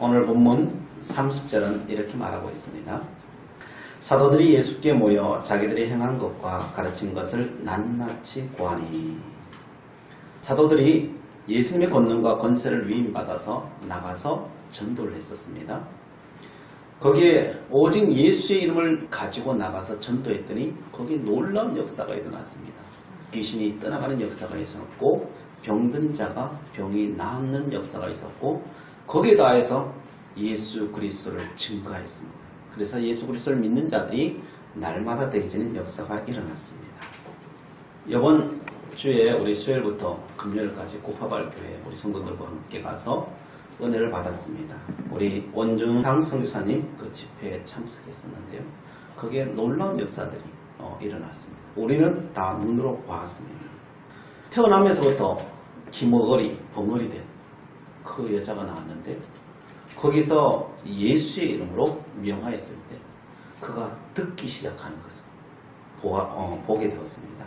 오늘 본문 30절은 이렇게 말하고 있습니다. 사도들이 예수께 모여 자기들이 행한 것과 가르친 것을 낱낱이 고하니. 사도들이 예수님의 권능과 권세를 위임받아서 나가서 전도를 했었습니다. 거기에 오직 예수의 이름을 가지고 나가서 전도했더니 거기에 놀라운 역사가 일어났습니다. 귀신이 떠나가는 역사가 있었고 병든 자가 병이 낫는 역사가 있었고 거기에 더해서 예수 그리스도를 증거했습니다. 그래서 예수 그리스도를 믿는 자들이 날마다 되어지는 역사가 일어났습니다. 이번 주에 우리 수요일부터 금요일까지 고파발교회 우리 성도들과 함께 가서 은혜를 받았습니다. 우리 원중상 선교사님 그 집회에 참석했었는데요. 거기에 놀라운 역사들이 일어났습니다. 우리는 다 눈으로 보았습니다. 태어나면서부터 기머거리, 벙어리 된 그 여자가 나왔는데 거기서 예수의 이름으로 명하였을 때 그가 듣기 시작하는 것을 보게 되었습니다.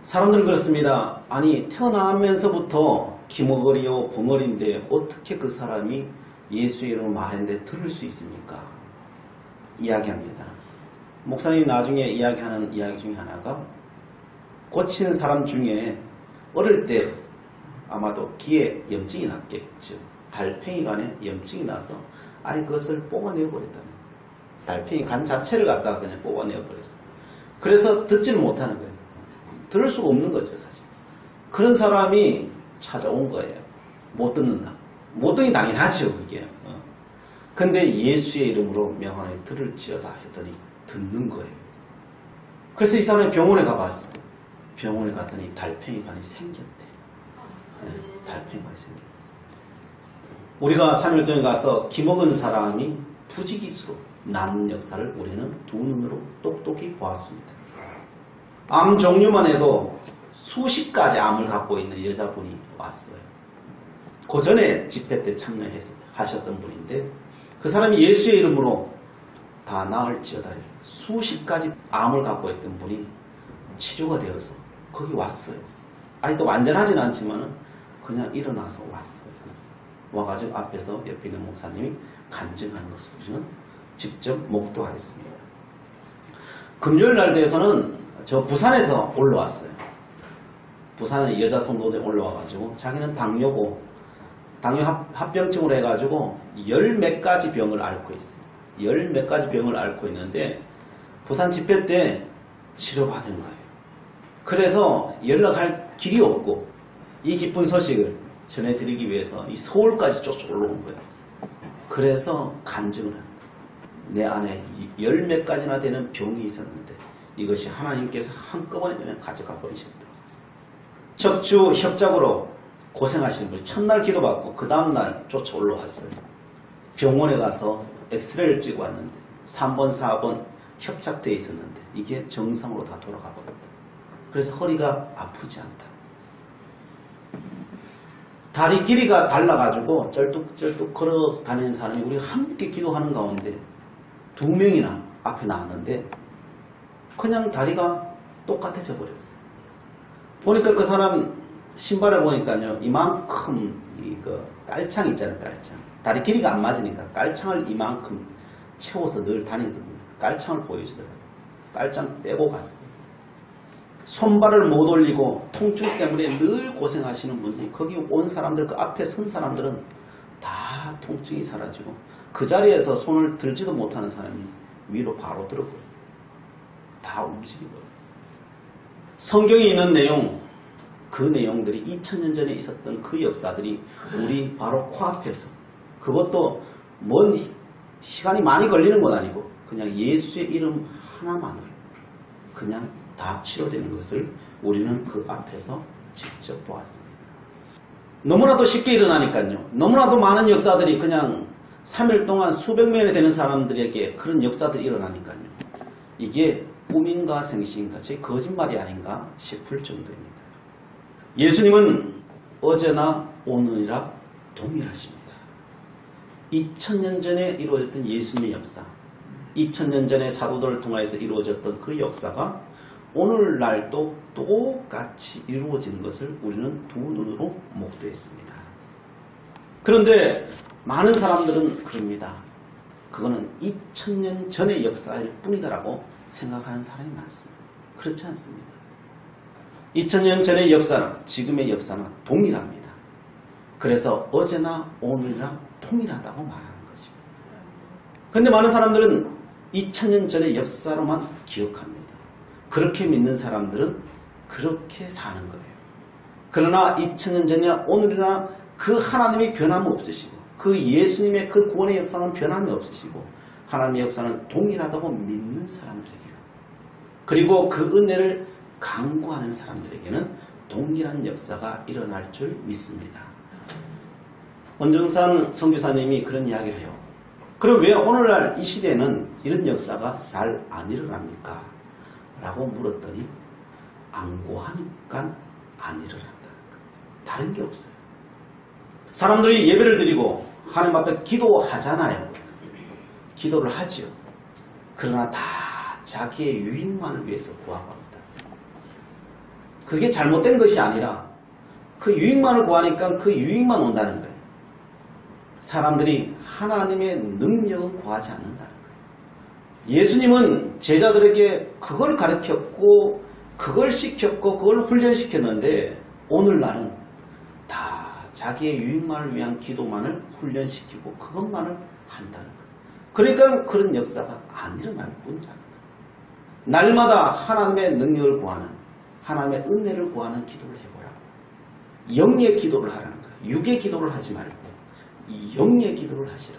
사람들은 그렇습니다. 아니 태어나면서부터 기머거리요 벙어리인데 어떻게 그 사람이 예수의 이름으로 말했는데 들을 수 있습니까? 이야기합니다. 목사님이 나중에 이야기하는 이야기 중에 하나가 고친 사람 중에 어릴 때 아마도 귀에 염증이 났겠죠. 달팽이 간에 염증이 나서 아예 그것을 뽑아내어버렸다. 달팽이 간 자체를 갖다가 그냥 뽑아내어버렸어요. 그래서 듣지는 못하는 거예요. 들을 수가 없는 거죠 사실. 그런 사람이 찾아온 거예요. 못 듣는다. 못 듣니 당연하죠 그게. 근데 예수의 이름으로 명하노니 들을지어다 했더니 듣는 거예요. 그래서 이 사람이 병원에 가봤어. 병원에 갔더니 달팽이 간이 생겼대. 달팽이 간이 생겼대. 우리가 3일 전에 가서 기먹은 사람이 부지기수로 남은 역사를 우리는 두 눈으로 똑똑히 보았습니다. 암 종류만 해도 수십 가지 암을 갖고 있는 여자분이 왔어요. 그 전에 집회 때 참여하셨던 분인데 그 사람이 예수의 이름으로 다 나을지어다 수십 가지 암을 갖고 있던 분이 치료가 되어서 거기 왔어요. 아니 또 완전하진 않지만 그냥 일어나서 왔어요. 와가지고 앞에서 옆에 있는 목사님이 간증하는 것을 우리는 직접 목도하였습니다. 금요일 날 돼서는 저 부산에서 올라왔어요. 부산에 여자 성도들이 올라와가지고 자기는 당뇨고 당뇨 합병증으로 해가지고 열 몇 가지 병을 앓고 있어요. 열 몇 가지 병을 앓고 있는데 부산 집회 때 치료받은 거예요. 그래서 연락할 길이 없고 이 기쁜 소식을 전해드리기 위해서 이 서울까지 쫓아 올라온 거예요. 그래서 간증을 합니다. 내 안에 열 몇 가지나 되는 병이 있었는데 이것이 하나님께서 한꺼번에 그냥 가져가 버리셨다. 척추 협작으로 고생하시는 분이 첫날 기도받고 그 다음날 쫓아 올라왔어요. 병원에 가서 엑스레이를 찍어 왔는데 3번 4번 협착되어 있었는데 이게 정상으로 다 돌아가 버렸다. 그래서 허리가 아프지 않다. 다리 길이가 달라가지고 쩔뚝쩔뚝 걸어 다니는 사람이 우리가 함께 기도하는 가운데 2명이나 앞에 나왔는데 그냥 다리가 똑같아져 버렸어요. 보니까 그 사람 신발을 보니까요 이만큼 이거 깔창 있잖아요. 깔창 다리 길이가 안 맞으니까 깔창을 이만큼 채워서 늘 다니더군요. 깔창을 보여주더라고요. 깔창 빼고 갔어요. 손발을 못 올리고 통증 때문에 늘 고생하시는 분들이 거기 온 사람들 그 앞에 선 사람들은 다 통증이 사라지고 그 자리에서 손을 들지도 못하는 사람이 위로 바로 들어버려요. 다 움직이고요. 성경에 있는 내용 그 내용들이 2000년 전에 있었던 그 역사들이 우리 바로 코앞에서 그것도 먼 시간이 많이 걸리는 건 아니고 그냥 예수의 이름 하나만으로 그냥 다 치료되는 것을 우리는 그 앞에서 직접 보았습니다. 너무나도 쉽게 일어나니까요. 너무나도 많은 역사들이 그냥 3일 동안 수백 명이 되는 사람들에게 그런 역사들이 일어나니까요. 이게 꿈인가 생시인가 제 거짓말이 아닌가 싶을 정도입니다. 예수님은 어제나 오늘이라 동일하십니다. 2000년 전에 이루어졌던 예수님의 역사 2000년 전에 사도들을 통해서 이루어졌던 그 역사가 오늘날도 똑같이 이루어지는 것을 우리는 두 눈으로 목도했습니다. 그런데 많은 사람들은 그럽니다. 그거는 2000년 전의 역사일 뿐이다라고 생각하는 사람이 많습니다. 그렇지 않습니다. 2000년 전의 역사는 지금의 역사는 동일합니다. 그래서 어제나 오늘이나 통일하다고 말하는 것입니다. 그런데 많은 사람들은 2000년 전의 역사로만 기억합니다. 그렇게 믿는 사람들은 그렇게 사는 거예요. 그러나 2000년 전이나 오늘이나 그 하나님이 변함이 없으시고 그 예수님의 그 구원의 역사는 변함이 없으시고 하나님의 역사는 동일하다고 믿는 사람들에게는, 그리고 그 은혜를 강구하는 사람들에게는 동일한 역사가 일어날 줄 믿습니다. 원정산 선교사님이 그런 이야기를 해요. 그럼 왜 오늘날 이 시대에는 이런 역사가 잘 안 일어납니까? 라고 물었더니 안 구하니까 안 일어난다. 다른 게 없어요. 사람들이 예배를 드리고 하나님 앞에 기도하잖아요. 기도를 하지요. 그러나 다 자기의 유익만을 위해서 구하고 합니다. 그게 잘못된 것이 아니라 그 유익만을 구하니까 그 유익만 온다는 거예요. 사람들이 하나님의 능력은 구하지 않는다는 거예요. 예수님은 제자들에게 그걸 가르쳤고 그걸 시켰고 그걸 훈련시켰는데 오늘날은 다 자기의 유익만을 위한 기도만을 훈련시키고 그것만을 한다는 거예요. 그러니까 그런 역사가 안 일어날 뿐이라는 거예요. 날마다 하나님의 능력을 구하는, 하나님의 은혜를 구하는 기도를 해보라고. 영의 기도를 하라는 거예요. 육의 기도를 하지 말고 영의 기도를 하시라.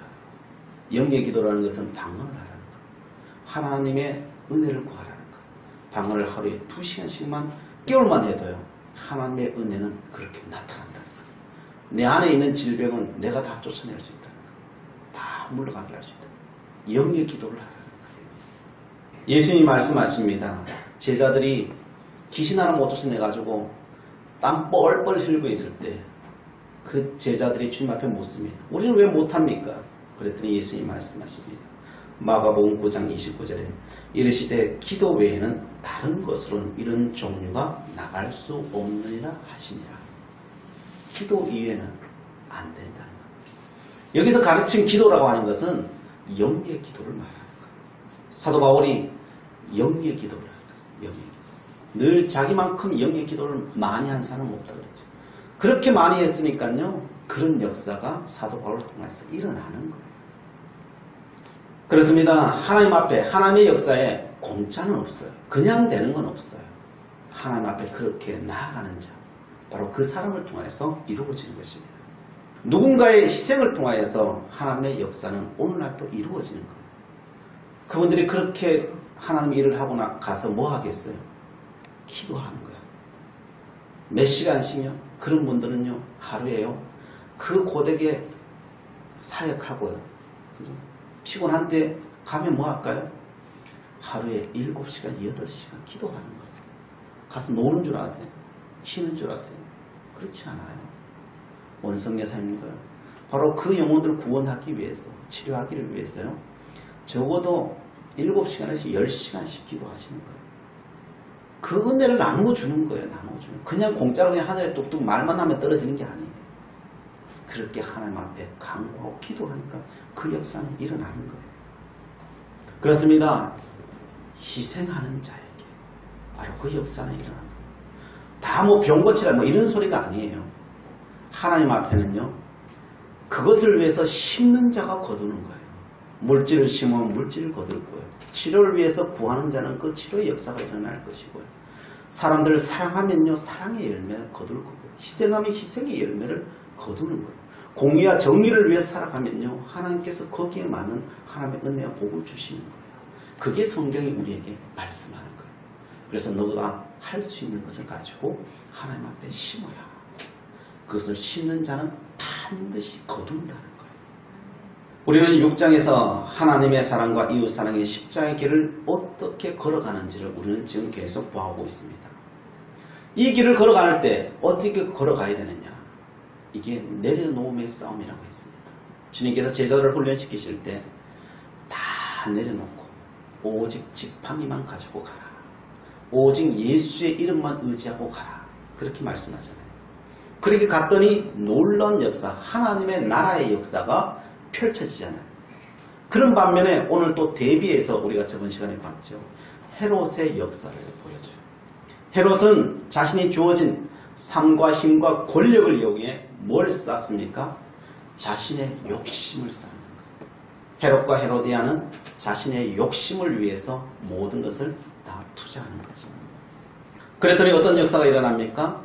영의 기도라는 것은 방언을 하라는 거예요. 하나님의 은혜를 구하라는 거예요. 방언을 하루에 2시간씩만, 개월만 해도요. 하나님의 은혜는 그렇게 나타난다는 거예요. 내 안에 있는 질병은 내가 다 쫓아낼 수 있다는 거예요. 다 물러가게 할 수 있다. 영의 기도를 하라는 거예요. 예수님이 말씀하십니다. 제자들이 귀신 하나 못 쫓아내가지고 땀 뻘뻘 흘리고 있을 때 그 제자들이 주님 앞에 묻습니다. 우리는 왜 못합니까? 그랬더니 예수님이 말씀하십니다. 마가복음 9장 29절에 이르시되 기도 외에는 다른 것으로는 이런 종류가 나갈 수 없느니라 하시니라. 기도 이외에는 안 된다는 거예요. 여기서 가르친 기도라고 하는 것은 영의 기도를 말하는 거예요. 사도 바울이 영의 기도를 하는 거예요. 영의 기도. 늘 자기만큼 영의 기도를 많이 한 사람은 없다 그랬죠. 그렇게 많이 했으니까요. 그런 역사가 사도 바울을 통해서 일어나는 거예요. 그렇습니다. 하나님 앞에, 하나님의 역사에 공짜는 없어요. 그냥 되는 건 없어요. 하나님 앞에 그렇게 나아가는 자, 바로 그 사람을 통해서 이루어지는 것입니다. 누군가의 희생을 통하여서 하나님의 역사는 오늘날 또 이루어지는 거예요. 그분들이 그렇게 하나님 일을 하고 가서 뭐 하겠어요? 기도하는 거예요. 몇 시간씩요? 그런 분들은요, 하루에요, 그 고되게 사역하고요. 그죠? 피곤한데 가면 뭐 할까요? 하루에 7시간, 8시간 기도하는 거예요. 가서 노는 줄 아세요? 쉬는 줄 아세요? 그렇지 않아요. 원성예사님들 바로 그 영혼들을 구원하기 위해서, 치료하기를 위해서요. 적어도 7시간에서 10시간씩 기도하시는 거예요. 그 은혜를 나누어주는 거예요. 나누어주는. 그냥 공짜로 그냥 하늘에 뚝뚝 말만 하면 떨어지는 게 아니에요. 그렇게 하나님 앞에 간구하고 기도하니까 그 역사는 일어나는 거예요. 그렇습니다. 희생하는 자에게 바로 그 역사는 일어나는 거예요. 다 뭐 병 고치라 뭐 이런 소리가 아니에요. 하나님 앞에는요, 그것을 위해서 심는 자가 거두는 거예요. 물질을 심으면 물질을 거둘 거예요. 치료를 위해서 구하는 자는 그 치료의 역사가 일어날 것이고요. 사람들을 사랑하면요, 사랑의 열매를 거둘 거고요. 희생하면 희생의 열매를 거두는 거예요. 공의와 정의를 위해 살아가면요, 하나님께서 거기에 맞는 하나님의 은혜와 복을 주시는 거예요. 그게 성경이 우리에게 말씀하는 거예요. 그래서 너가 할 수 있는 것을 가지고 하나님 앞에 심어라. 그것을 심는 자는 반드시 거둔다는 거예요. 우리는 6장에서 하나님의 사랑과 이웃 사랑의 십자가의 길을 어떻게 걸어가는지를 우리는 지금 계속 보고 있습니다. 이 길을 걸어갈 때 어떻게 걸어가야 되느냐? 이게 내려놓음의 싸움이라고 했습니다. 주님께서 제자들을 훈련시키실 때 다 내려놓고 오직 지팡이만 가지고 가라. 오직 예수의 이름만 의지하고 가라. 그렇게 말씀하잖아요. 그렇게 갔더니 놀라운 역사, 하나님의 나라의 역사가 펼쳐지잖아요. 그런 반면에 오늘 또 대비해서 우리가 저번 시간에 봤죠. 헤롯의 역사를 보여줘요. 헤롯은 자신이 주어진 삶과 힘과 권력을 이용해 뭘 쌓습니까? 자신의 욕심을 쌓는 거예요. 헤롯과 헤로디아는 자신의 욕심을 위해서 모든 것을 다 투자하는 거죠. 그랬더니 어떤 역사가 일어납니까?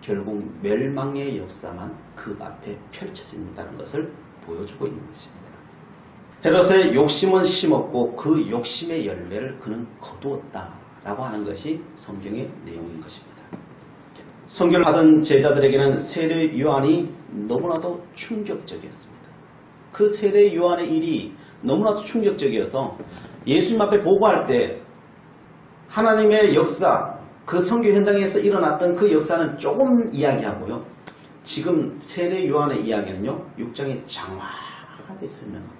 결국 멸망의 역사만 그 앞에 펼쳐진다는 것을 보여주고 있는 것입니다. 헤롯의 욕심은 심었고 그 욕심의 열매를 그는 거두었다라고 하는 것이 성경의 내용인 것입니다. 선교를 하던 제자들에게는 세례 요한이 너무나도 충격적이었습니다. 그 세례 요한의 일이 너무나도 충격적이어서 예수님 앞에 보고할 때 하나님의 역사, 그 선교 현장에서 일어났던 그 역사는 조금 이야기하고요. 지금 세례 요한의 이야기는요. 6장에 장황하게 설명합니다.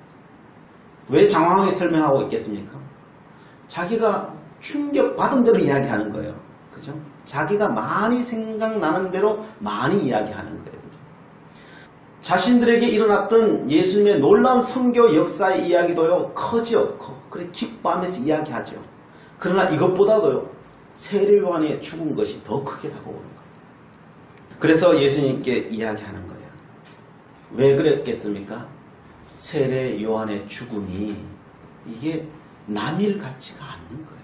왜 장황하게 설명하고 있겠습니까? 자기가 충격받은 대로 이야기하는 거예요. 그죠? 자기가 많이 생각나는 대로 많이 이야기하는 거예요. 그죠? 자신들에게 일어났던 예수님의 놀라운 선교 역사의 이야기도요. 커지요. 그래 기뻐하면서 이야기하죠. 그러나 이것보다도요. 세례 요한의 죽은 것이 더 크게 다가오는 거예요. 그래서 예수님께 이야기하는 거예요. 왜 그랬겠습니까? 세례 요한의 죽음이 이게 남일 같지가 않는 거예요.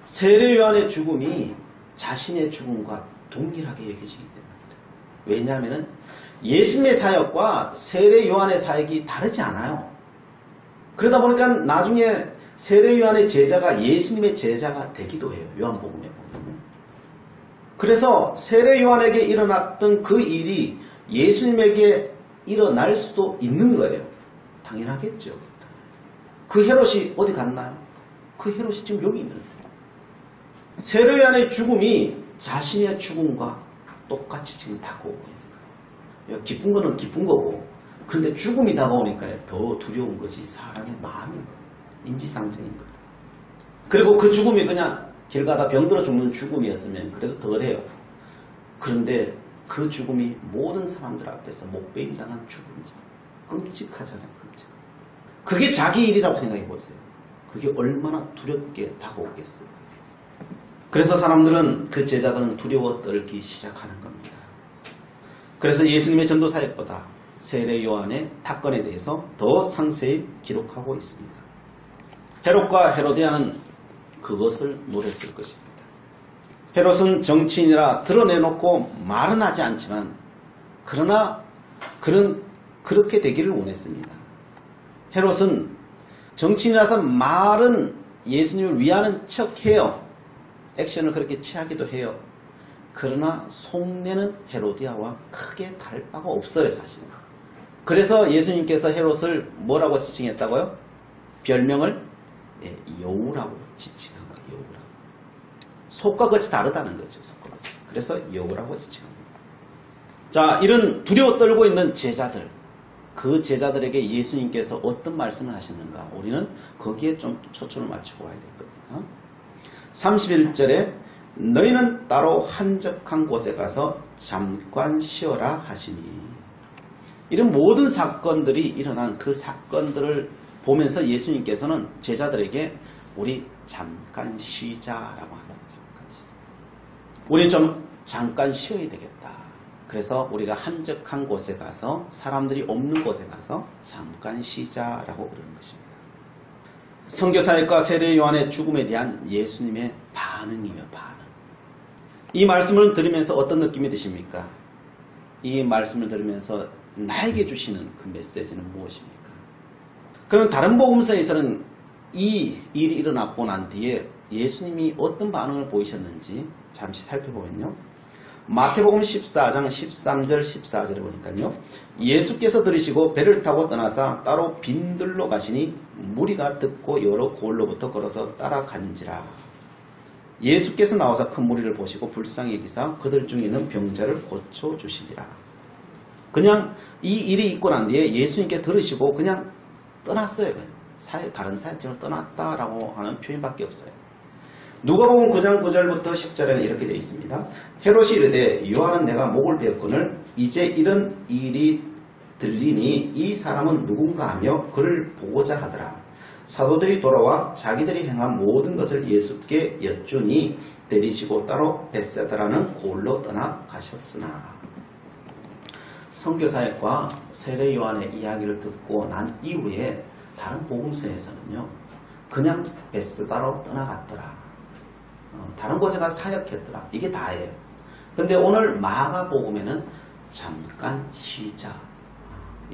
세례 요한의 죽음이 자신의 죽음과 동일하게 여겨지기 때문입니다. 왜냐하면 예수님의 사역과 세례 요한의 사역이 다르지 않아요. 그러다 보니까 나중에 세례 요한의 제자가 예수님의 제자가 되기도 해요. 요한복음에 보면. 그래서 세례 요한에게 일어났던 그 일이 예수님에게 일어날 수도 있는 거예요. 당연하겠죠. 그 헤롯이 어디 갔나요? 그 헤롯이 지금 여기 있는데. 세례 요한의 죽음이 자신의 죽음과 똑같이 지금 다가오고 있는 거예요. 기쁜 거는 기쁜 거고, 그런데 죽음이 다가오니까 더 두려운 것이 사람의 마음인 거예요. 인지상정인 거예요. 그리고 그 죽음이 그냥 길 가다 병들어 죽는 죽음이었으면 그래도 덜해요. 그런데 그 죽음이 모든 사람들 앞에서 목베임 당한 죽음이죠. 끔찍하잖아요. 끔찍. 그게 자기 일이라고 생각해 보세요. 그게 얼마나 두렵게 다가오겠어요. 그래서 사람들은, 그 제자들은 두려워 떨기 시작하는 겁니다. 그래서 예수님의 전도 사역보다 세례 요한의 사건에 대해서 더 상세히 기록하고 있습니다. 헤롯과 헤로디아는 그것을 노렸을 것입니다. 헤롯은 정치인이라 드러내놓고 말은 하지 않지만, 그러나 그는 그렇게 되기를 원했습니다. 헤롯은 정치인이라서 말은 예수님을 위하는 척해요. 액션을 그렇게 취하기도 해요. 그러나 속내는 헤로디아와 크게 다를 바가 없어요, 사실. 그래서 예수님께서 헤롯을 뭐라고 지칭했다고요? 별명을 여우라고 지칭한 거예요. 여우라고. 속과 겉이 다르다는 거죠. 속과 겉이. 그래서 여우라고 지칭합니다. 자, 이런 두려워 떨고 있는 제자들, 그 제자들에게 예수님께서 어떤 말씀을 하셨는가? 우리는 거기에 좀 초점을 맞추고 와야 될 겁니다. 31절에 너희는 따로 한적한 곳에 가서 잠깐 쉬어라 하시니, 이런 모든 사건들이 일어난 그 사건들을 보면서 예수님께서는 제자들에게 우리 잠깐 쉬자라고 하는 거죠. 잠깐 쉬자. 우리 좀 잠깐 쉬어야 되겠다. 그래서 우리가 한적한 곳에 가서, 사람들이 없는 곳에 가서 잠깐 쉬자라고 그러는 것입니다. 선교사역과 세례 요한의 죽음에 대한 예수님의 반응이에요. 반응. 이 말씀을 들으면서 어떤 느낌이 드십니까? 이 말씀을 들으면서 나에게 주시는 그 메시지는 무엇입니까? 그럼 다른 복음서에서는 이 일이 일어났고 난 뒤에 예수님이 어떤 반응을 보이셨는지 잠시 살펴보면요. 마태복음 14장 13절 14절에 보니까요. 예수께서 들으시고 배를 타고 떠나사 따로 빈들로 가시니 무리가 듣고 여러 고을로부터 걸어서 따라간지라. 예수께서 나와서 큰 무리를 보시고 불쌍히 여기사 그들 중에 있는 병자를 고쳐주시리라. 그냥 이 일이 있고 난 뒤에 예수님께 들으시고 그냥 떠났어요. 다른 사역지로 떠났다라고 하는 표현밖에 없어요. 누가복음 9장 9절부터 10절에는 이렇게 되어 있습니다. 헤롯이 이르되 요한은 내가 목을 베었거늘 이제 이런 일이 들리니 이 사람은 누군가 하며 그를 보고자 하더라. 사도들이 돌아와 자기들이 행한 모든 것을 예수께 여쭈니 데리시고 따로 벳세다라는 고을로 떠나가셨으나. 선교사역과 세례 요한의 이야기를 듣고 난 이후에 다른 복음서에서는요, 그냥 벳세다로 떠나갔더라. 다른 곳에 가서 사역했더라. 이게 다예요. 근데 오늘 마가복음에는 잠깐 쉬자.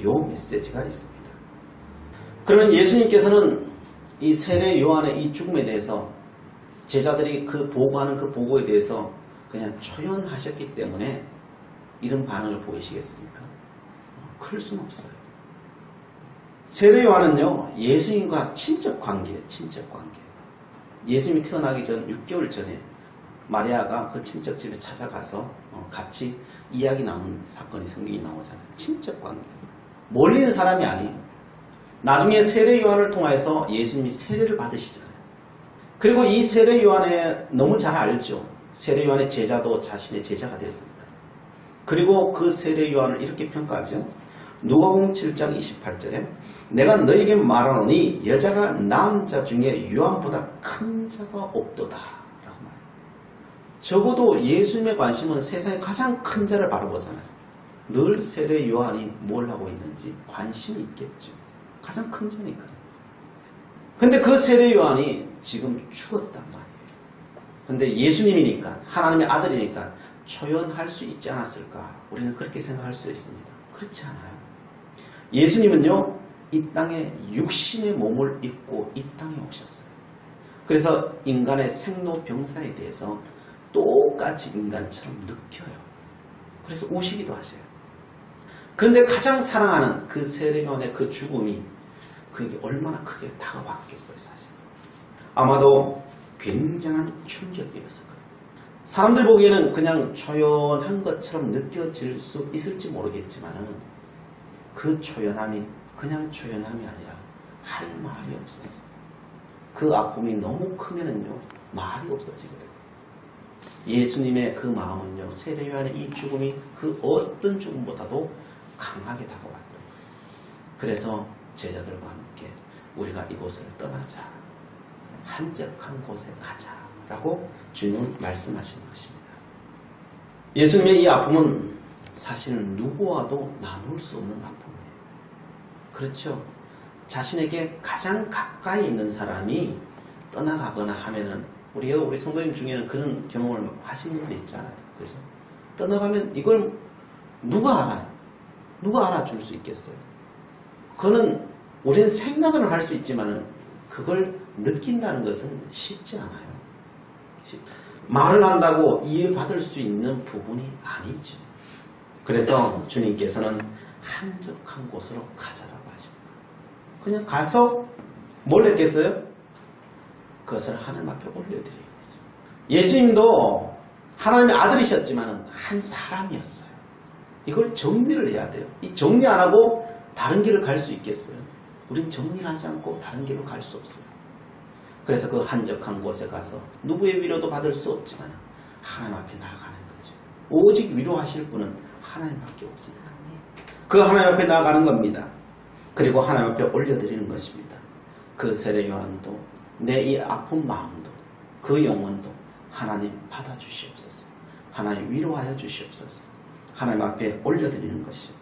요 메시지가 있습니다. 그러면 예수님께서는 이 세례 요한의 이 죽음에 대해서 제자들이 그 보고하는 그 보고에 대해서 그냥 초연하셨기 때문에 이런 반응을 보이시겠습니까? 그럴 수는 없어요. 세례 요한은요, 예수님과 친척 관계예요. 친척 관계. 예수님이 태어나기 전 6개월 전에 마리아가 그 친척 집에 찾아가서 같이 이야기 나눈 사건이 성경이 나오잖아요. 친척 관계. 멀리 있는 사람이 아니에요. 나중에 세례 요한을 통해서 예수님이 세례를 받으시잖아요. 그리고 이 세례 요한에 너무 잘 알죠. 세례 요한의 제자도 자신의 제자가 되었으니까. 그리고 그 세례 요한을 이렇게 평가하죠. 누가복음 7장 28절에 내가 너에게 말하노니 여자가 낳은 자 중에 요한보다 큰 자가 없도다 라고 말해요. 적어도 예수님의 관심은 세상에 가장 큰 자를 바라보잖아요. 늘 세례 요한이 뭘 하고 있는지 관심이 있겠죠. 가장 큰 자니까요. 근데 그 세례 요한이 지금 죽었단 말이에요. 근데 예수님이니까, 하나님의 아들이니까 초연할 수 있지 않았을까? 우리는 그렇게 생각할 수 있습니다. 그렇지 않아요. 예수님은요, 이 땅에 육신의 몸을 입고 이 땅에 오셨어요. 그래서 인간의 생로병사에 대해서 똑같이 인간처럼 느껴요. 그래서 우시기도 하셔요. 그런데 가장 사랑하는 그 세례요한의 그 죽음이 그게 얼마나 크게 다가왔겠어요, 사실. 아마도 굉장한 충격이었을 거예요. 사람들 보기에는 그냥 초연한 것처럼 느껴질 수 있을지 모르겠지만 그 초연함이 그냥 초연함이 아니라 할 말이 없어서 그 아픔이 너무 크면은요 말이 없어지거든요. 예수님의 그 마음은요 세례요한의 이 죽음이 그 어떤 죽음보다도 강하게 다가왔던 거예요. 그래서 제자들과 함께 우리가 이곳을 떠나자, 한적한 곳에 가자라고 주님은 말씀하시는 것입니다. 예수님의 이 아픔은 사실은 누구와도 나눌 수 없는 아픔이에요. 그렇죠? 자신에게 가장 가까이 있는 사람이 떠나가거나 하면은 우리 성도님 중에는 그런 경험을 하신 분들 있잖아요. 그죠? 떠나가면 이걸 누가 알아요? 누가 알아줄 수 있겠어요? 그거는 우리는 생각을 할 수 있지만은 그걸 느낀다는 것은 쉽지 않아요. 말을 한다고 이해받을 수 있는 부분이 아니죠. 그래서 주님께서는 한적한 곳으로 가자라고 하십니다. 그냥 가서 뭘 했겠어요? 그것을 하나님 앞에 올려드리는 거죠. 예수님도 하나님의 아들이셨지만 한 사람이었어요. 이걸 정리를 해야 돼요. 이 정리 안 하고 다른 길을 갈 수 있겠어요? 우린 정리를 하지 않고 다른 길로 갈 수 없어요. 그래서 그 한적한 곳에 가서 누구의 위로도 받을 수 없지만 하나님 앞에 나아가는 거죠. 오직 위로하실 분은 하나님밖에 없으니까. 그 하나님 앞에 나아가는 겁니다. 그리고 하나님 앞에 올려드리는 것입니다. 그 세례 요한도 내 이 아픈 마음도 그 영혼도 하나님 받아주시옵소서. 하나님 위로하여 주시옵소서. 하나님 앞에 올려드리는 것이요.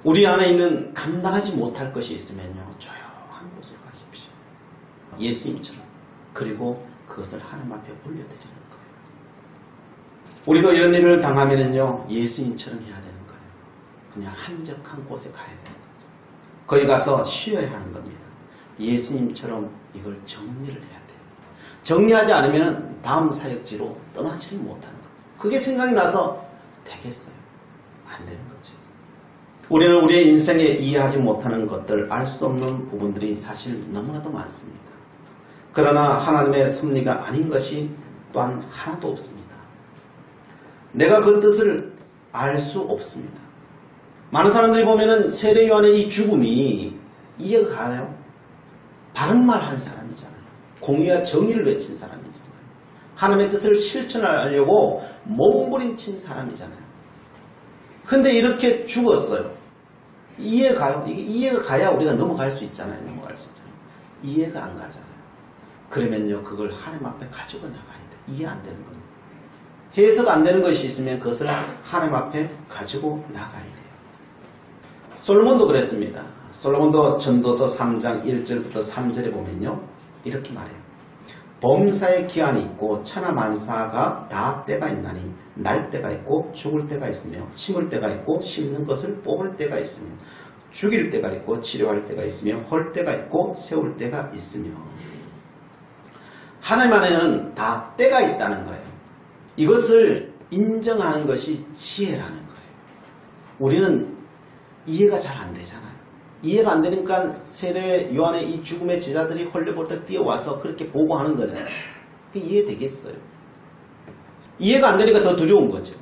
우리 안에 있는 감당하지 못할 것이 있으면요 조용한 곳으로 가십시오. 예수님처럼. 그리고 그것을 하나님 앞에 올려드리는 거예요. 우리도 이런 일을 당하면은요 예수님처럼 해야 되는 거예요. 그냥 한적한 곳에 가야 되는 거죠. 거기 가서 쉬어야 하는 겁니다. 예수님처럼 이걸 정리를 해야 돼요. 정리하지 않으면 다음 사역지로 떠나지를 못하는 거예요. 그게 생각이 나서 되겠어요? 안 되는 거죠. 우리는 우리의 인생에 이해하지 못하는 것들, 알 수 없는 부분들이 사실 너무나도 많습니다. 그러나 하나님의 섭리가 아닌 것이 또한 하나도 없습니다. 내가 그 뜻을 알 수 없습니다. 많은 사람들이 보면은 세례 요한의 이 죽음이 이해가 가요. 바른 말 한 사람이잖아요. 공의와 정의를 외친 사람이잖아요. 하나님의 뜻을 실천하려고 몸부림친 사람이잖아요. 근데 이렇게 죽었어요. 이해가요? 이게 이해가 가야 우리가 넘어갈 수 있잖아요. 이해가 안 가잖아요. 그러면요, 그걸 하나님 앞에 가지고 나가야 돼. 이해 안 되는 겁니다. 해석 안 되는 것이 있으면 그것을 하나님 앞에 가지고 나가야 돼요. 솔로몬도 그랬습니다. 솔로몬도 전도서 3장 1절부터 3절에 보면요, 이렇게 말해요. 범사에 기한이 있고 천하 만사가 다 때가 있나니 날 때가 있고 죽을 때가 있으며 심을 때가 있고 심는 것을 뽑을 때가 있으며 죽일 때가 있고 치료할 때가 있으며 헐 때가 있고 세울 때가 있으며, 하나님 안에는 다 때가 있다는 거예요. 이것을 인정하는 것이 지혜라는 거예요. 우리는 이해가 잘 안 되잖아요. 이해가 안 되니까 세례 요한의 이 죽음의 제자들이 헐레벌떡 뛰어와서 그렇게 보고하는 거잖아요. 그게 이해되겠어요? 이해가 안 되니까 더 두려운 거죠.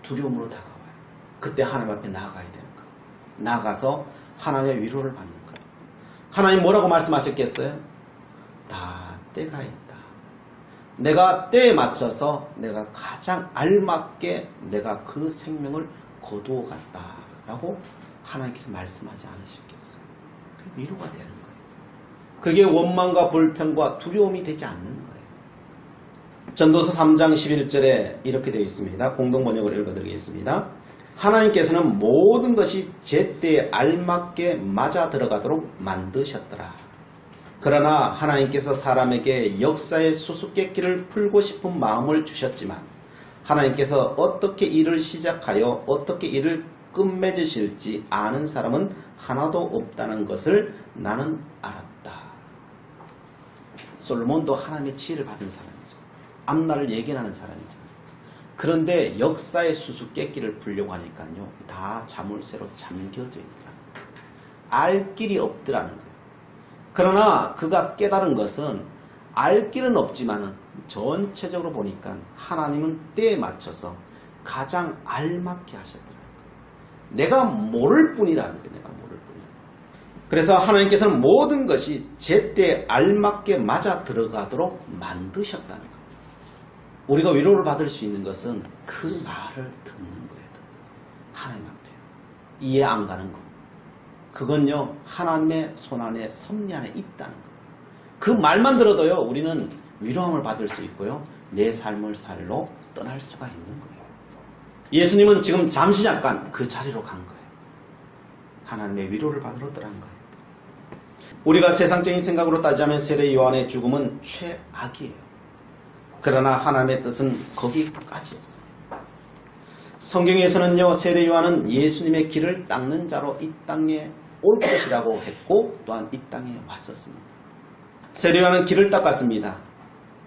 두려움으로 다가와요. 그때 하나님 앞에 나아가야 되는 거예요. 나가서 하나님의 위로를 받는 거예요. 하나님 뭐라고 말씀하셨겠어요? 다 때가 있다. 내가 때에 맞춰서 내가 가장 알맞게 내가 그 생명을 거두어 갔다라고 하나님께서 말씀하지 않으셨겠어요? 그게 위로가 되는 거예요. 그게 원망과 불평과 두려움이 되지 않는 거예요. 전도서 3장 11절에 이렇게 되어 있습니다. 공동 번역을 읽어드리겠습니다. 하나님께서는 모든 것이 제때에 알맞게 맞아 들어가도록 만드셨더라. 그러나 하나님께서 사람에게 역사의 수수께끼를 풀고 싶은 마음을 주셨지만 하나님께서 어떻게 일을 시작하여 어떻게 일을 끝맺으실지 아는 사람은 하나도 없다는 것을 나는 알았다. 솔로몬도 하나님의 지혜를 받은 사람이죠. 앞날을 예견하는 사람이죠. 그런데 역사의 수수께끼를 풀려고 하니까요, 다 자물쇠로 잠겨져 있더라. 알 길이 없더라는 거예요. 그러나 그가 깨달은 것은 알 길은 없지만은 전체적으로 보니까 하나님은 때에 맞춰서 가장 알맞게 하셨더라. 내가 모를 뿐이라는 거예요. 내가 모를 뿐이야. 그래서 하나님께서는 모든 것이 제때 알맞게 맞아 들어가도록 만드셨다는 거예요. 우리가 위로를 받을 수 있는 것은 그 말을 듣는 거예요. 하나님 앞에 이해 안 가는 거, 그건요 하나님의 손안에 섭리 안에 있다는 거예요. 그 말만 들어도요 우리는 위로함을 받을 수 있고요, 내 삶을 살로 떠날 수가 있는 거예요. 예수님은 지금 잠시 잠깐 그 자리로 간 거예요. 하나님의 위로를 받으러 떠난 거예요. 우리가 세상적인 생각으로 따지자면 세례 요한의 죽음은 최악이에요. 그러나 하나님의 뜻은 거기까지였어요. 성경에서는요, 세례 요한은 예수님의 길을 닦는 자로 이 땅에 올 것이라고 했고 또한 이 땅에 왔었습니다. 세례 요한은 길을 닦았습니다.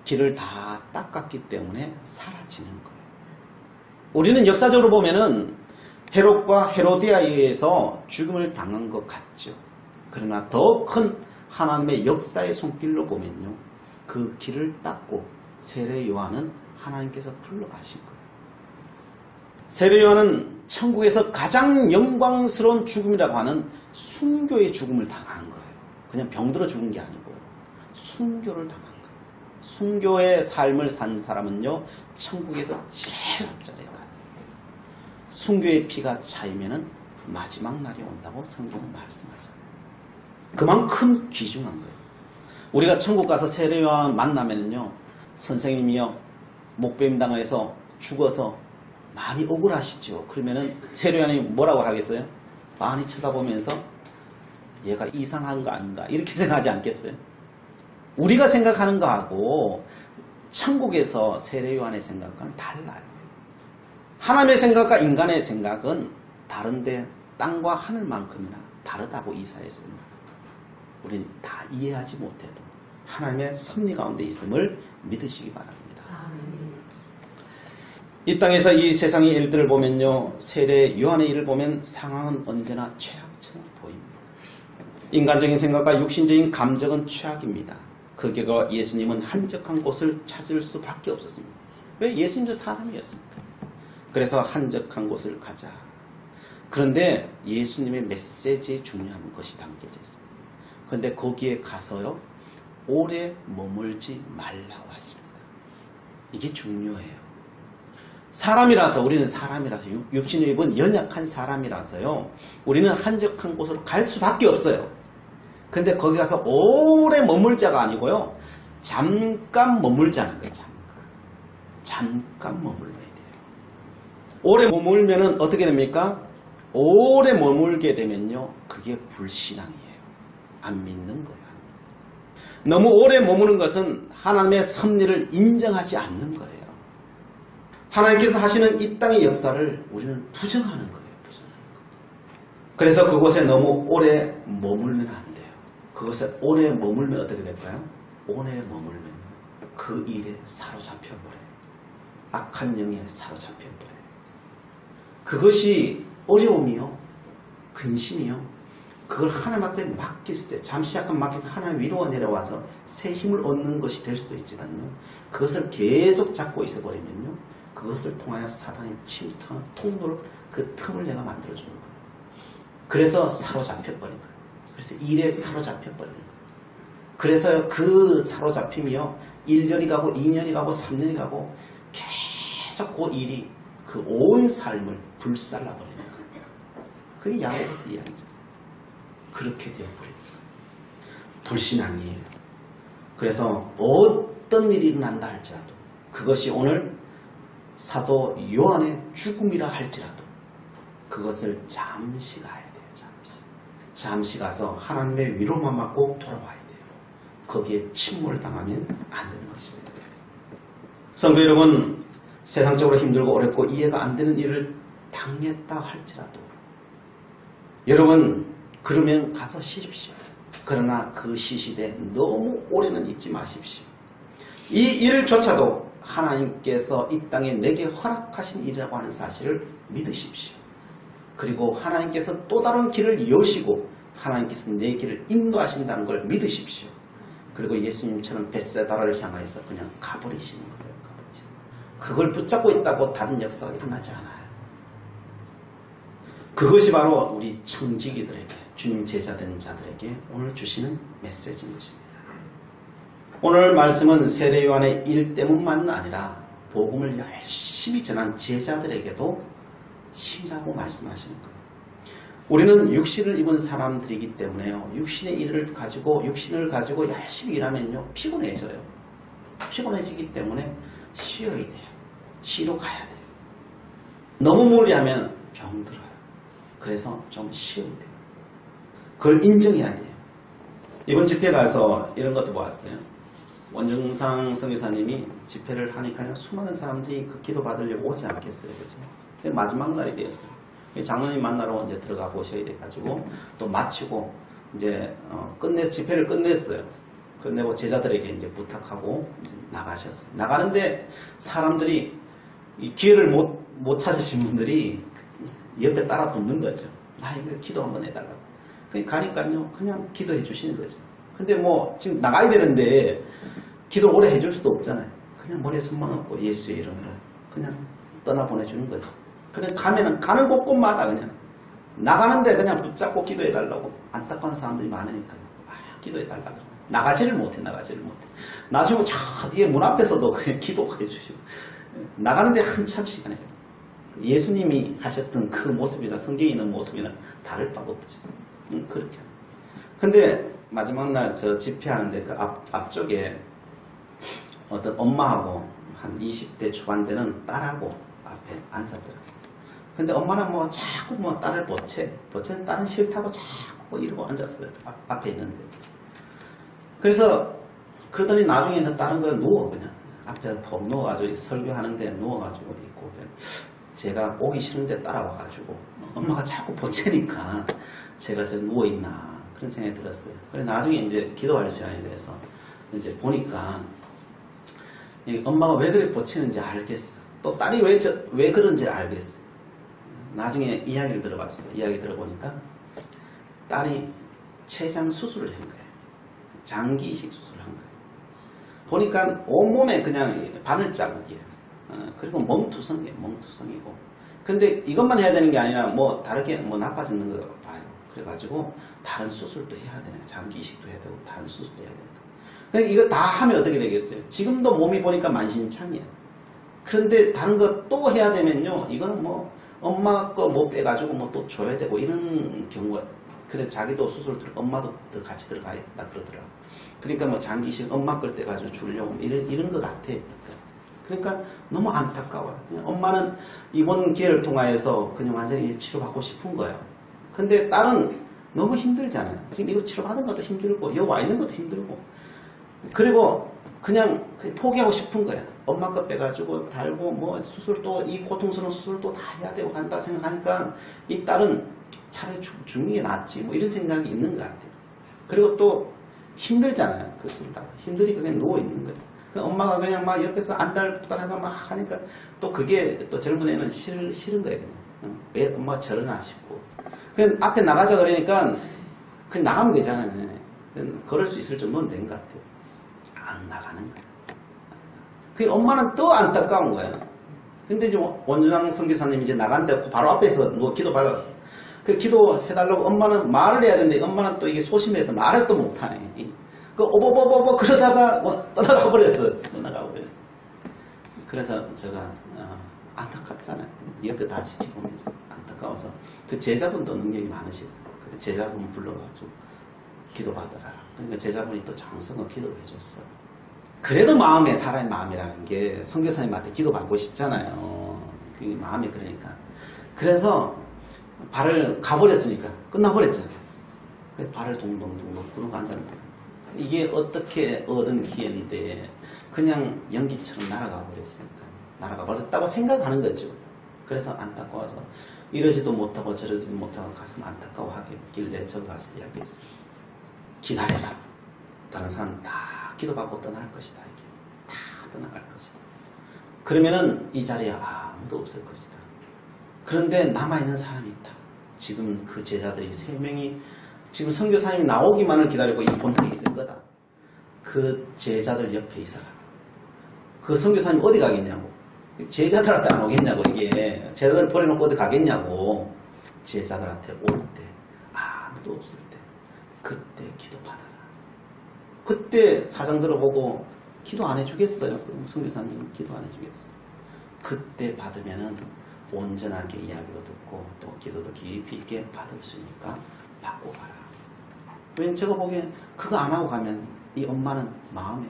길을 다 닦았기 때문에 사라지는 거예요. 우리는 역사적으로 보면은 헤롯과 헤로디아에 의해서 죽음을 당한 것 같죠. 그러나 더 큰 하나님의 역사의 손길로 보면요, 그 길을 닦고 세례 요한은 하나님께서 불러가신 거예요. 세례 요한은 천국에서 가장 영광스러운 죽음이라고 하는 순교의 죽음을 당한 거예요. 그냥 병들어 죽은 게 아니고요, 순교를 당한 거예요. 순교의 삶을 산 사람은요, 천국에서 제일 앞자리에 가요. 순교의 피가 차이면은 마지막 날이 온다고 성경은 말씀하잖아요. 그만큼 귀중한 거예요. 우리가 천국 가서 세례 요한 만나면요, 선생님이요 목배임 당해서 죽어서 많이 억울하시죠. 그러면은 세례 요한이 뭐라고 하겠어요? 많이 쳐다보면서 얘가 이상한 거 아닌가 이렇게 생각하지 않겠어요? 우리가 생각하는 거하고 천국에서 세례 요한의 생각과는 달라요. 하나님의 생각과 인간의 생각은 다른데 땅과 하늘만큼이나 다르다고 이사야서 말합니다. 우리는 다 이해하지 못해도 하나님의 섭리 가운데 있음을 믿으시기 바랍니다. 이 땅에서 이 세상의 일들을 보면요, 세례 요한의 일을 보면 상황은 언제나 최악처럼 보입니다. 인간적인 생각과 육신적인 감정은 최악입니다. 그 결과 예수님은 한적한 곳을 찾을 수밖에 없었습니다. 왜? 예수님도 사람이었으니까. 그래서 한적한 곳을 가자. 그런데 예수님의 메시지에 중요한 것이 담겨져 있습니다. 그런데 거기에 가서요, 오래 머물지 말라고 하십니다. 이게 중요해요. 사람이라서, 우리는 사람이라서, 육신을 입은 연약한 사람이라서요, 우리는 한적한 곳으로 갈 수밖에 없어요. 근데 거기 가서 오래 머물자가 아니고요, 잠깐 머물자는 거예요. 잠깐 머물러야 돼요. 오래 머물면은 어떻게 됩니까? 오래 머물게 되면요, 그게 불신앙이에요. 안 믿는 거야. 너무 오래 머무는 것은 하나님의 섭리를 인정하지 않는 거예요. 하나님께서 하시는 이 땅의 역사를 우리는 부정하는 거예요. 그래서 그곳에 너무 오래 머물면 안 돼요. 그곳에 오래 머물면 어떻게 될까요? 오래 머물면 그 일에 사로잡혀버려요. 악한 영에 사로잡혀버려요. 그것이 어려움이요, 근심이요, 그걸 하나님 앞에 맡겼을 때, 잠시 약간 맡겨서 하나님 위로 내려와서 새 힘을 얻는 것이 될 수도 있지만요, 그것을 계속 잡고 있어버리면요, 그것을 통하여 사단이 침투하는 통로를, 그 틈을 내가 만들어주는 거예요. 그래서 사로잡혀버린 거예요. 그래서 일에 사로잡혀버린 거예요. 그래서 그 사로잡힘이요, 1년이 가고 2년이 가고 3년이 가고 계속 그 일이 그 온 삶을 불살라버리는 거예요. 그게 야고보서 이야기죠. 그렇게 되어버립니다. 불신앙이에요. 그래서 어떤 일이 일어난다 할지라도, 그것이 오늘 사도 요한의 죽음이라 할지라도 그것을 잠시 가야 돼요. 잠시 가서 하나님의 위로만 받고 돌아와야 돼요. 거기에 침몰을 당하면 안 되는 것입니다. 성도 여러분, 세상적으로 힘들고 어렵고 이해가 안 되는 일을 당했다 할지라도 여러분, 그러면 가서 쉬십시오. 그러나 그 시시되 너무 오래는 있지 마십시오. 이 일조차도 하나님께서 이 땅에 내게 허락하신 일이라고 하는 사실을 믿으십시오. 그리고 하나님께서 또 다른 길을 여시고 하나님께서 내 길을 인도하신다는 걸 믿으십시오. 그리고 예수님처럼 벳세다를 향하여서 그냥 가버리시는 거예요. 그걸 붙잡고 있다고 다른 역사가 일어나지 않아요. 그것이 바로 우리 청지기들에게, 주님 제자된 자들에게 오늘 주시는 메시지인 것입니다. 오늘 말씀은 세례 요한의 일 때문만 아니라 복음을 열심히 전한 제자들에게도 쉬라고 말씀하시는 거예요. 우리는 육신을 입은 사람들이기 때문에요, 육신을 가지고 열심히 일하면요, 피곤해져요. 피곤해지기 때문에 쉬어야 돼요. 쉬러 가야 돼요. 너무 무리하면 병들어요. 그래서 좀 쉬어야 돼요. 그걸 인정해야 돼요. 이번 집회 가서 이런 것도 보았어요. 원정상 선교사님이 집회를 하니까 수많은 사람들이 그 기도 받으려고 오지 않겠어요. 그죠? 마지막 날이 되었어요. 장로님 만나러 이제 들어가 보셔야 돼가지고 또 마치고 이제 집회를 끝냈어요. 끝내고 제자들에게 이제 부탁하고 이제 나가셨어요. 나가는데 사람들이 이 기회를 못 찾으신 분들이 옆에 따라 붙는 거죠. 이거 기도 한번 해달라고. 가니까요, 그냥 기도해 주시는 거죠. 근데 뭐 지금 나가야 되는데 기도 오래 해줄 수도 없잖아요. 그냥 머리에 손만 얹고 예수의 이름으로 그냥 떠나보내주는 거죠. 그냥 가면은 가는 곳곳마다 그냥 나가는데 그냥 붙잡고 기도해 달라고. 안타까운 사람들이 많으니까요. 기도해 달라고. 나가지를 못해. 나중에 저 뒤에 문 앞에서도 그냥 기도해 주시고 나가는데 한참 시간이 걸려요. 예수님이 하셨던 그 모습이나 성경에 있는 모습이나 다를 바가 없죠. 그렇게. 근데 마지막 날 저 집회하는데 그 앞쪽에 어떤 엄마하고 한 20대 초반 되는 딸하고 앞에 앉았더라고요. 근데 엄마는 뭐 자꾸 뭐 딸을 보채는 딸은 싫다고 자꾸 이러고 앉았어요. 앞에 있는데. 그래서 그러더니 나중에 그 딸은 그 누워 그냥 앞에 푹 누워가지고 설교하는데 누워가지고 있고. 제가 오기 싫은데 따라와가지고 엄마가 자꾸 보채니까 제가 저 누워있나 그런 생각이 들었어요. 그래 나중에 이제 기도할 시간에 대해서 이제 보니까 엄마가 왜 그렇게 보채는지 알겠어. 또 딸이 왜 그런지 알겠어. 나중에 이야기를 들어봤어요. 이야기 들어보니까 딸이 췌장 수술을 한 거예요. 장기 이식 수술을 한 거예요. 보니까 온몸에 그냥 바늘 자국이에요. 그리고 멍투성이고. 근데 이것만 해야 되는 게 아니라 뭐 다르게 뭐 나빠지는 거 봐요. 그래가지고 다른 수술도 해야 되는, 장기 이식도 해야 되고 다른 수술도 해야 되는 거. 그러니까 이거 다 하면 어떻게 되겠어요? 지금도 몸이 보니까 만신창이야. 그런데 다른 거 또 해야 되면요, 이거는 뭐 엄마 거 뭐 빼가지고 뭐 또 줘야 되고 이런 경우가, 그래 자기도 수술 들어 엄마도 같이 들어가야겠다 그러더라고. 그러니까 뭐 장기식 엄마 걸 떼가지고 주려고 이런 것 같아. 그러니까 너무 안타까워요. 엄마는 이번 기회를 통하여서 그냥 완전히 치료받고 싶은 거예요. 근데 딸은 너무 힘들잖아요. 지금 이거 치료받은 것도 힘들고 여기 와 있는 것도 힘들고, 그리고 그냥 포기하고 싶은 거야. 엄마 거 빼가지고 달고 뭐 수술 또 이 고통스러운 수술 또 다 해야 되고 한다 생각하니까 이 딸은 차라리 죽는 게 낫지 뭐 이런 생각이 있는 것 같아요. 그리고 또 힘들잖아요. 그 수술 다 힘드니까 그냥 누워 있는 거예요. 엄마가 그냥 막 옆에서 안달부달하고 막 하니까 또 그게 또 젊은 애는 싫은 거예요. 그냥. 왜 엄마가 저러나 싶고. 그냥 앞에 나가자 그러니까 그냥 나가면 되잖아요. 걸을 수 있을 정도는 된 것 같아요. 안 나가는 거예요. 그 엄마는 또 안타까운 거예요. 근데 이제 원주장 선교사님이 이제 나간데 바로 앞에서 누가 기도 받았어. 그 기도해달라고 엄마는 말을 해야 되는데 엄마는 또 이게 소심해서 말을 또 못하네. 그 오버버버버 그러다가 떠나가 버렸어. 그래서 제가 안타깝잖아요. 옆에 다 지켜보면서 안타까워서 그 제자분도 능력이 많으시고 제자분 불러가지고 기도받으라. 그러니까 제자분이 또 장성을 기도를 해줬어. 그래도 마음에 사람의 마음이라는 게 선교사님한테 기도받고 싶잖아요. 그 마음이 그러니까. 그래서 발을 가버렸으니까 끝나버렸잖아요. 발을 동동동동 구르고 앉았는 거예요. 이게 어떻게 얻은 기회인데 그냥 연기처럼 날아가 버렸으니까 날아가 버렸다고 생각하는 거죠. 그래서 안타까워서 이러지도 못하고 저러지도 못하고 가슴 안타까워하길래 저기 가서 이야기했어요. 기다려라. 다른 사람 다 기도받고 떠날 것이다. 이게 다 떠나갈 것이다. 그러면은 이 자리에 아무도 없을 것이다. 그런데 남아있는 사람이 있다. 지금 그 제자들이 3명이 지금 선교사님이 나오기만을 기다리고 이 본당에 있을 거다. 그 제자들 옆에 있어라. 그 선교사님 어디 가겠냐고. 제자들한테 안 오겠냐고. 이게 제자들 버려놓고 어디 가겠냐고. 제자들한테 올 때 아무도 없을 때 그때 기도받아라. 그때 사정 들어보고 기도 안 해주겠어요? 선교사님 기도 안 해주겠어요? 그때 받으면은 온전하게 이야기도 듣고 또 기도도 깊이 있게 받을 수 있으니까 받고 가라. 왜냐면 제가 보기엔 그거 안 하고 가면 이 엄마는 마음에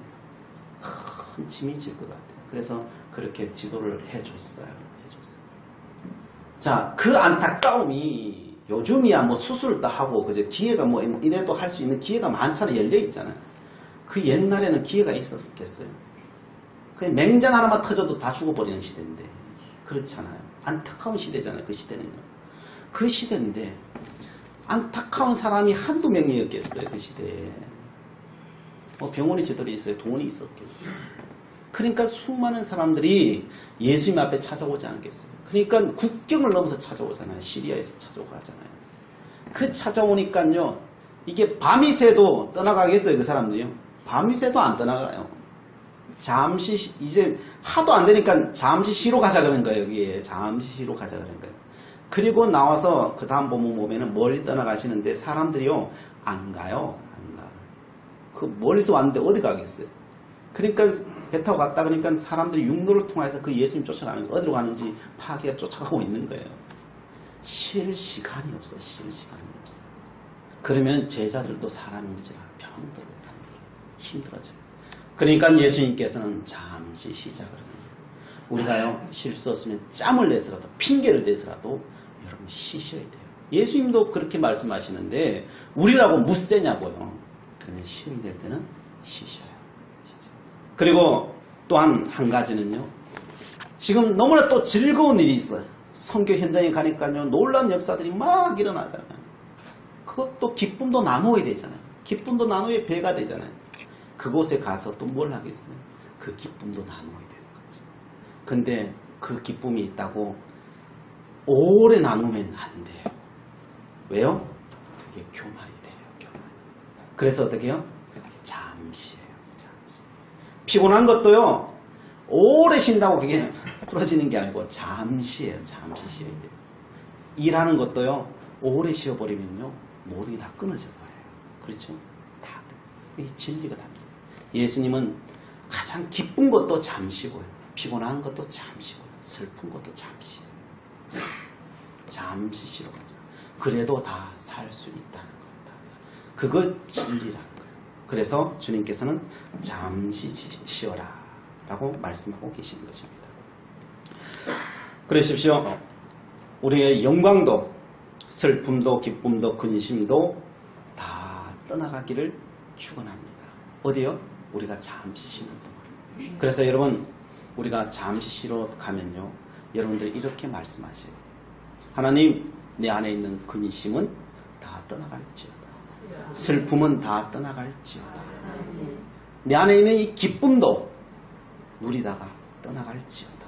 큰 짐이 질 것 같아요. 그래서 그렇게 지도를 해줬어요. 자, 그 안타까움이 요즘이야 뭐 수술도 하고 그저 기회가 뭐 이래도 할 수 있는 기회가 많잖아요. 열려 있잖아요. 그 옛날에는 기회가 있었겠어요. 그냥 맹장 하나만 터져도 다 죽어버리는 시대인데 그렇잖아요. 안타까운 시대잖아요. 그 시대는요. 그 시대인데 안타까운 사람이 한두 명이었겠어요. 그 시대에. 뭐 병원이 제대로 있어요. 돈이 있었겠어요. 그러니까 수많은 사람들이 예수님 앞에 찾아오지 않겠어요. 그러니까 국경을 넘어서 찾아오잖아요. 시리아에서 찾아오고 하잖아요. 그 찾아오니까요. 이게 밤이 새도 떠나가겠어요. 그 사람들이요. 밤이 새도 안 떠나가요. 잠시 이제 하도 안 되니까 잠시 쉬러 가자 그런 거예요. 여기에 잠시 쉬러 가자 그런 거예요. 그리고 나와서 그 다음 보면은 멀리 떠나가시는데 사람들이요 안 가요. 안 가. 그 멀리서 왔는데 어디 가겠어요. 그러니까 배 타고 갔다 그러니까 사람들이 육로를 통해서 그 예수님 쫓아가는 거 어디로 가는지 파악해서 쫓아가고 있는 거예요. 쉴 시간이 없어. 쉴 시간이 없어. 그러면 제자들도 사람인지라 병들고 힘들어져요. 그러니까 예수님께서는 잠시 쉬자 그러는 거예요. 우리가요 쉴 수 없으면 짬을 내서라도 핑계를 대서라도 여러분 쉬셔야 돼요. 예수님도 그렇게 말씀하시는데 우리라고 무쇠냐고요. 그러면 힘이 될 때는 쉬셔요. 그리고 또한 한 가지는요. 지금 너무나 또 즐거운 일이 있어요. 선교 현장에 가니까요. 놀라운 역사들이 막 일어나잖아요. 그것도 기쁨도 나누어야 되잖아요. 기쁨도 나누어야 배가 되잖아요. 그곳에 가서 또 뭘 하겠어요? 그 기쁨도 나누어야 되는 거죠. 근데 그 기쁨이 있다고 오래 나누면 안 돼요. 왜요? 그게 교만이 돼요. 교만. 그래서 어떻게 해요? 잠시예요. 잠시. 피곤한 것도요. 오래 쉰다고 그게 풀어지는 게 아니고 잠시예요. 잠시 쉬어야 돼요. 일하는 것도요. 오래 쉬어버리면요. 모든 게 다 끊어져 버려요. 그렇죠? 다. 이 진리가 답니다. 예수님은 가장 기쁜 것도 잠시고요. 피곤한 것도 잠시고요. 슬픈 것도 잠시. 잠시 쉬러 가자. 그래도 다 살 수 있다는 겁니다. 그거 진리라는 거예요. 그래서 주님께서는 잠시 쉬어라 라고 말씀하고 계시는 것입니다. 그러십시오. 우리의 영광도 슬픔도 기쁨도 근심도 다 떠나가기를 축원합니다. 어디요? 우리가 잠시 쉬는 동안. 그래서 여러분 우리가 잠시 쉬러 가면요. 여러분들이 이렇게 말씀하세요. 하나님 내 안에 있는 근심은 다 떠나갈지어다. 슬픔은 다 떠나갈지어다. 내 안에 있는 이 기쁨도 누리다가 떠나갈지어다.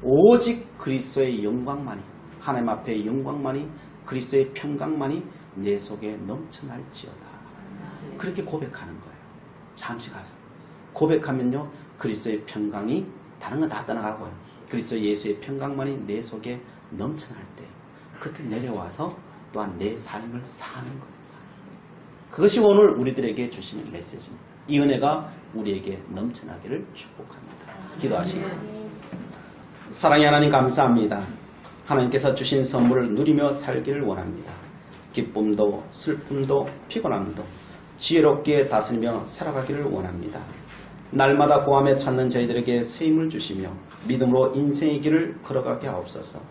오직 그리스도의 영광만이 하나님 앞에 영광만이 그리스도의 평강만이 내 속에 넘쳐날지어다. 그렇게 고백하는 거예요. 잠시 가서 고백하면요. 그리스도의 평강이 다른 건 다 떠나가고요. 그리스도 예수의 평강만이 내 속에 넘쳐날 때 그때 내려와서 또한 내 삶을 사는 거예요. 그것이 오늘 우리들에게 주시는 메시지입니다. 이 은혜가 우리에게 넘쳐나기를 축복합니다. 기도하시겠습니다. 사랑의 하나님 감사합니다. 하나님께서 주신 선물을 누리며 살기를 원합니다. 기쁨도 슬픔도 피곤함도 지혜롭게 다스리며 살아가기를 원합니다. 날마다 고함에 찾는 저희들에게 새 힘을 주시며 믿음으로 인생의 길을 걸어가게 하옵소서.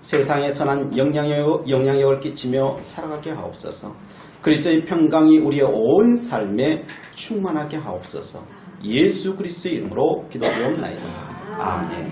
세상에 선한 영향력을 끼치며 살아가게 하옵소서. 그리스도의 평강이 우리의 온 삶에 충만하게 하옵소서. 예수 그리스도의 이름으로 기도하옵나이다. 아멘.